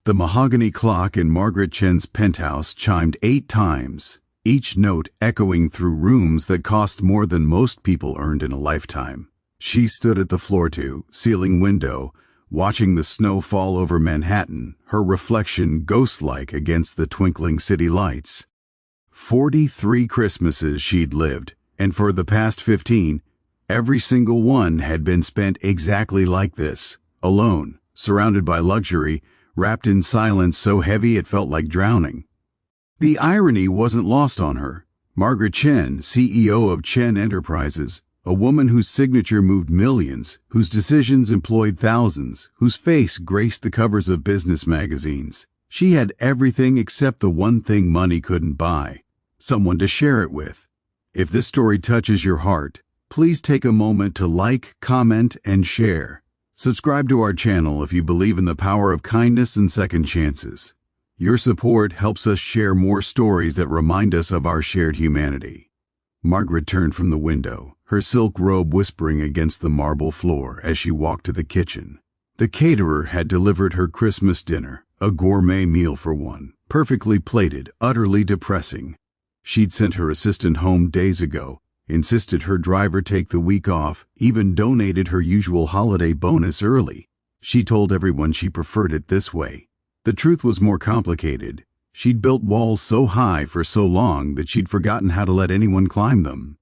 The mahogany clock in Margaret Chen's penthouse chimed 8 times, each note echoing through rooms that cost more than most people earned in a lifetime. She stood at the floor-to-ceiling window, watching the snow fall over Manhattan, her reflection ghost-like against the twinkling city lights. 43 Christmases she'd lived, and for the past 15, every single one had been spent exactly like this, alone, surrounded by luxury, wrapped in silence so heavy it felt like drowning. The irony wasn't lost on her. Margaret Chen, CEO of Chen Enterprises, a woman whose signature moved millions, whose decisions employed thousands, whose face graced the covers of business magazines. She had everything except the one thing money couldn't buy: someone to share it with. If this story touches your heart, please take a moment to like, comment, and share. Subscribe to our channel if you believe in the power of kindness and second chances. Your support helps us share more stories that remind us of our shared humanity. Margaret turned from the window, her silk robe whispering against the marble floor as she walked to the kitchen. The caterer had delivered her Christmas dinner, a gourmet meal for one, perfectly plated, utterly depressing. She'd sent her assistant home days ago, insisted her driver take the week off, even donated her usual holiday bonus early. She told everyone she preferred it this way. The truth was more complicated. She'd built walls so high for so long that she'd forgotten how to let anyone climb them.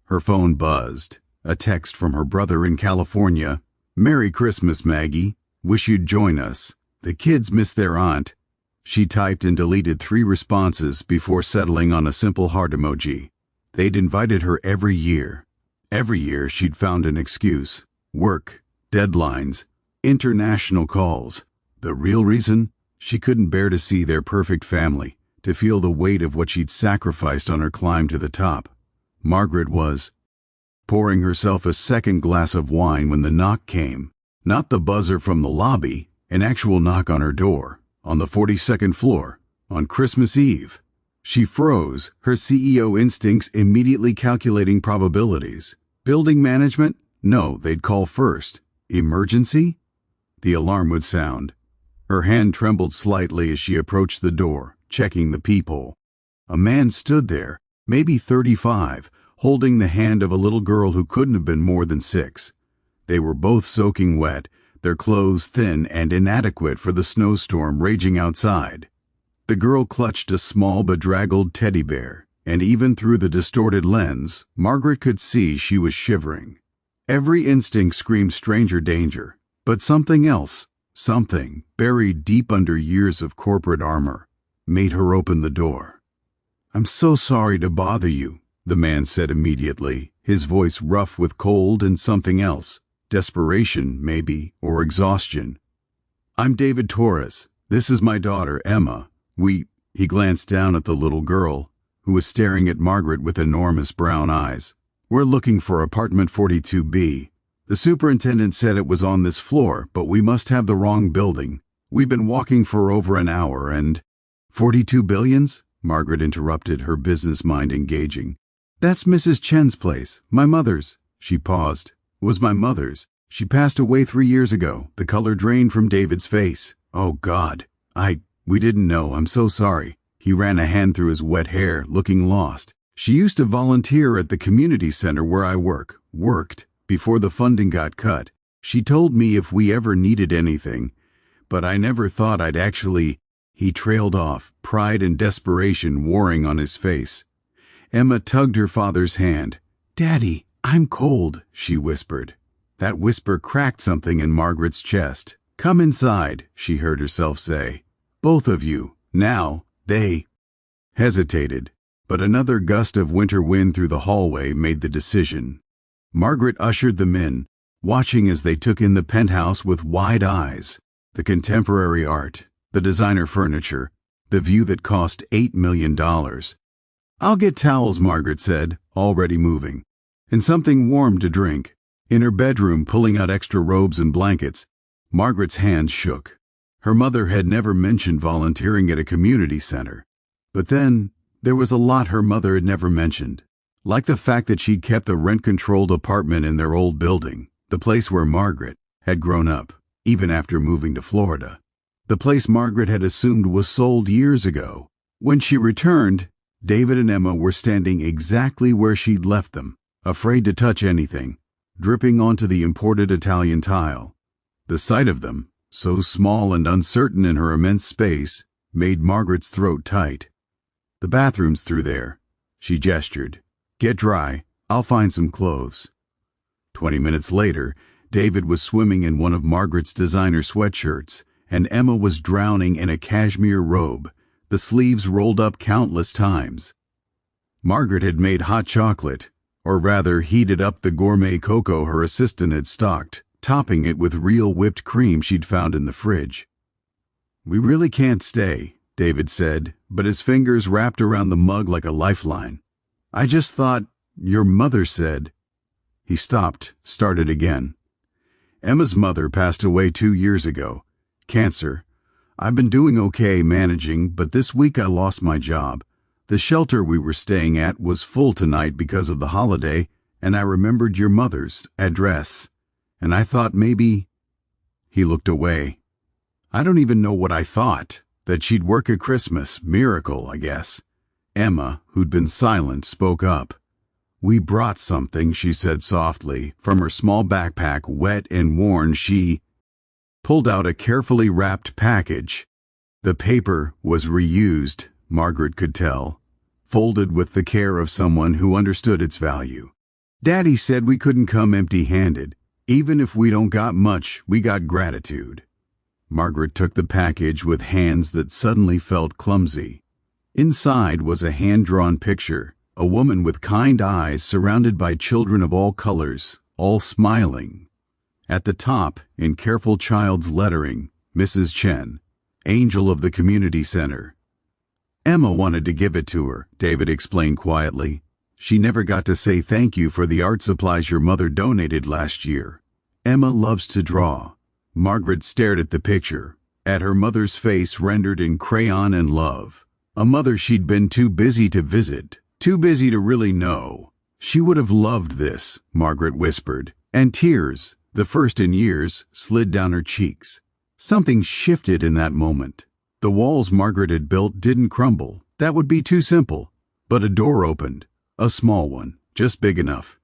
Her phone buzzed. A text from her brother in California. "Merry Christmas, Maggie. Wish you'd join us. The kids miss their aunt." She typed and deleted 3 responses before settling on a simple heart emoji. They'd invited her every year. Every year she'd found an excuse: work, deadlines, international calls. The real reason? She couldn't bear to see their perfect family, to feel the weight of what she'd sacrificed on her climb to the top. Margaret was pouring herself a second glass of wine when the knock came. Not the buzzer from the lobby, an actual knock on her door, on the 42nd floor, on Christmas Eve. She froze, her CEO instincts immediately calculating probabilities. Building management? No, they'd call first. Emergency? The alarm would sound. Her hand trembled slightly as she approached the door, checking the peephole. A man stood there, maybe 35, holding the hand of a little girl who couldn't have been more than 6. They were both soaking wet, their clothes thin and inadequate for the snowstorm raging outside. The girl clutched a small bedraggled teddy bear, and even through the distorted lens, Margaret could see she was shivering. Every instinct screamed stranger danger, but something else, something buried deep under years of corporate armor, made her open the door. "I'm so sorry to bother you," the man said immediately, his voice rough with cold and something else, desperation maybe, or exhaustion. "I'm David Torres. This is my daughter, Emma. He glanced down at the little girl, who was staring at Margaret with enormous brown eyes. "We're looking for apartment 42B. The superintendent said it was on this floor, but we must have the wrong building. We've been walking for over an hour and—" 42 billions? Margaret interrupted, her business mind engaging. "That's Mrs. Chen's place, my mother's." She paused. "It was my mother's. She passed away 3 years ago." The color drained from David's face. "Oh, God. We didn't know. I'm so sorry." He ran a hand through his wet hair, looking lost. "She used to volunteer at the community center where I worked, before the funding got cut. She told me if we ever needed anything, but I never thought I'd actually—" He trailed off, pride and desperation warring on his face. Emma tugged her father's hand. "Daddy, I'm cold," she whispered. That whisper cracked something in Margaret's chest. "Come inside," she heard herself say. "Both of you, now." They hesitated, but another gust of winter wind through the hallway made the decision. Margaret ushered them in, watching as they took in the penthouse with wide eyes. The contemporary art, the designer furniture, the view that cost $8 million. "I'll get towels," Margaret said, already moving, "and something warm to drink." In her bedroom, pulling out extra robes and blankets, Margaret's hands shook. Her mother had never mentioned volunteering at a community center. But then, there was a lot her mother had never mentioned. Like the fact that she'd kept a rent-controlled apartment in their old building, the place where Margaret had grown up, even after moving to Florida. the place Margaret had assumed was sold years ago. When she returned, David and Emma were standing exactly where she'd left them, afraid to touch anything, dripping onto the imported Italian tile. The sight of them, so small and uncertain in her immense space, made Margaret's throat tight. "The bathroom's through there," she gestured. "Get dry, I'll find some clothes." 20 minutes later, David was swimming in one of Margaret's designer sweatshirts, and Emma was drowning in a cashmere robe, the sleeves rolled up countless times. Margaret had made hot chocolate, or rather heated up the gourmet cocoa her assistant had stocked, topping it with real whipped cream she'd found in the fridge. "We really can't stay," David said, but his fingers wrapped around the mug like a lifeline. "I just thought, your mother said—" He stopped, started again. "Emma's mother passed away 2 years ago. Cancer. I've been doing okay managing, but this week I lost my job. The shelter we were staying at was full tonight because of the holiday, and I remembered your mother's address. And I thought maybe—" He looked away. "I don't even know what I thought. That she'd work at Christmas. Miracle, I guess." Emma, who'd been silent, spoke up. "We brought something," she said softly. From her small backpack, wet and worn, she pulled out a carefully wrapped package. The paper was reused, Margaret could tell, folded with the care of someone who understood its value. "Daddy said we couldn't come empty-handed. Even if we don't got much, we got gratitude." Margaret took the package with hands that suddenly felt clumsy. Inside was a hand-drawn picture, a woman with kind eyes surrounded by children of all colors, all smiling. At the top, in careful child's lettering, Mrs. Chen, Angel of the Community Center. "Emma wanted to give it to her," David explained quietly. "She never got to say thank you for the art supplies your mother donated last year. Emma loves to draw." Margaret stared at the picture, at her mother's face rendered in crayon and love. A mother she'd been too busy to visit, too busy to really know. "She would have loved this," Margaret whispered, and tears, the first in years, slid down her cheeks. Something shifted in that moment. The walls Margaret had built didn't crumble. That would be too simple. But a door opened, a small one, just big enough.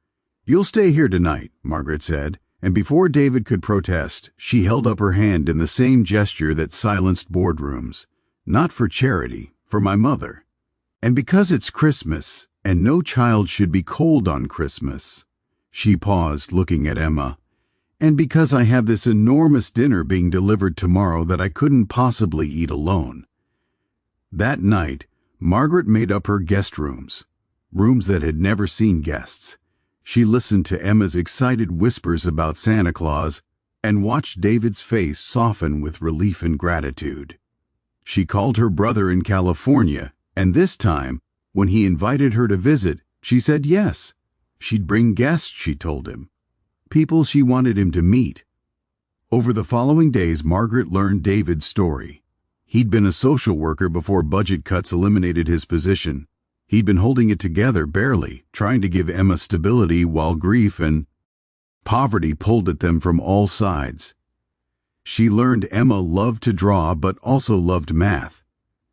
"You'll stay here tonight," Margaret said, and before David could protest, she held up her hand in the same gesture that silenced boardrooms. "Not for charity, for my mother. And because it's Christmas, and no child should be cold on Christmas." She paused, looking at Emma. "And because I have this enormous dinner being delivered tomorrow that I couldn't possibly eat alone." That night, Margaret made up her guest rooms that had never seen guests. She listened to Emma's excited whispers about Santa Claus and watched David's face soften with relief and gratitude. She called her brother in California, and this time, when he invited her to visit, she said yes. She'd bring guests, she told him. People she wanted him to meet. Over the following days, Margaret learned David's story. He'd been a social worker before budget cuts eliminated his position. He'd been holding it together barely, trying to give Emma stability while grief and poverty pulled at them from all sides. She learned Emma loved to draw but also loved math,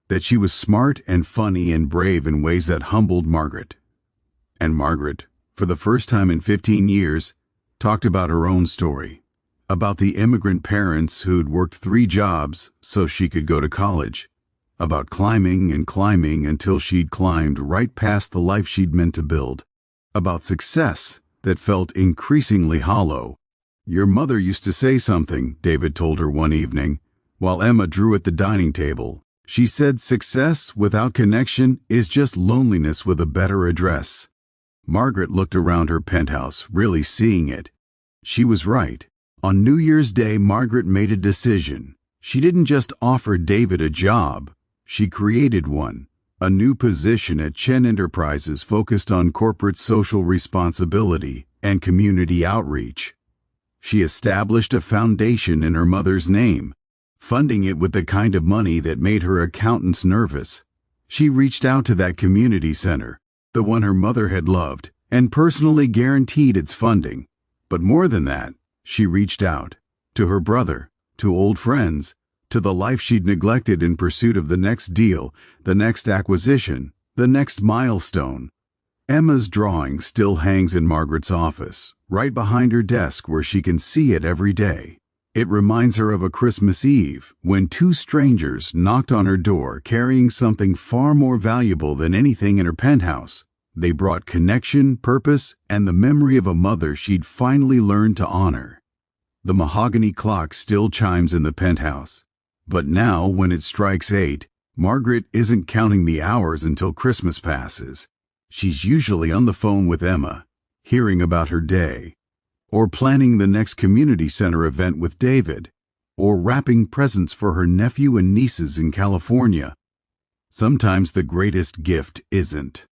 that she was smart and funny and brave in ways that humbled Margaret. And Margaret, for the first time in 15 years, talked about her own story, about the immigrant parents who'd worked 3 jobs so she could go to college, about climbing and climbing until she'd climbed right past the life she'd meant to build, about success that felt increasingly hollow. "Your mother used to say something," David told her one evening, while Emma drew at the dining table. "She said success without connection is just loneliness with a better address." Margaret looked around her penthouse, really seeing it. She was right. On New Year's Day, Margaret made a decision. She didn't just offer David a job. She created one, a new position at Chen Enterprises focused on corporate social responsibility and community outreach. She established a foundation in her mother's name, funding it with the kind of money that made her accountants nervous. She reached out to that community center, the one her mother had loved, and personally guaranteed its funding. But more than that, she reached out to her brother, to old friends, to the life she'd neglected in pursuit of the next deal, the next acquisition, the next milestone. Emma's drawing still hangs in Margaret's office, right behind her desk where she can see it every day. It reminds her of a Christmas Eve when two strangers knocked on her door carrying something far more valuable than anything in her penthouse. They brought connection, purpose, and the memory of a mother she'd finally learned to honor. The mahogany clock still chimes in the penthouse. But now, when it strikes 8, Margaret isn't counting the hours until Christmas passes. She's usually on the phone with Emma, hearing about her day, or planning the next community center event with David, or wrapping presents for her nephew and nieces in California. Sometimes the greatest gift isn't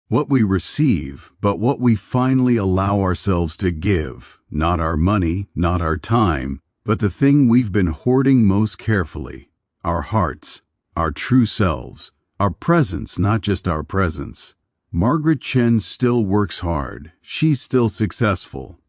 what we receive, but what we finally allow ourselves to give. Not our money, not our time, but the thing we've been hoarding most carefully. Our hearts, our true selves, our presence, not just our presence. Margaret Chen still works hard. She's still successful.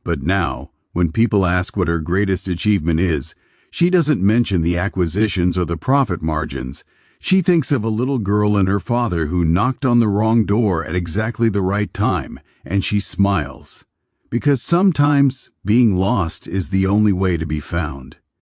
But now, when people ask what her greatest achievement is, she doesn't mention the acquisitions or the profit margins. She thinks of a little girl and her father who knocked on the wrong door at exactly the right time, and she smiles. Because sometimes being lost is the only way to be found.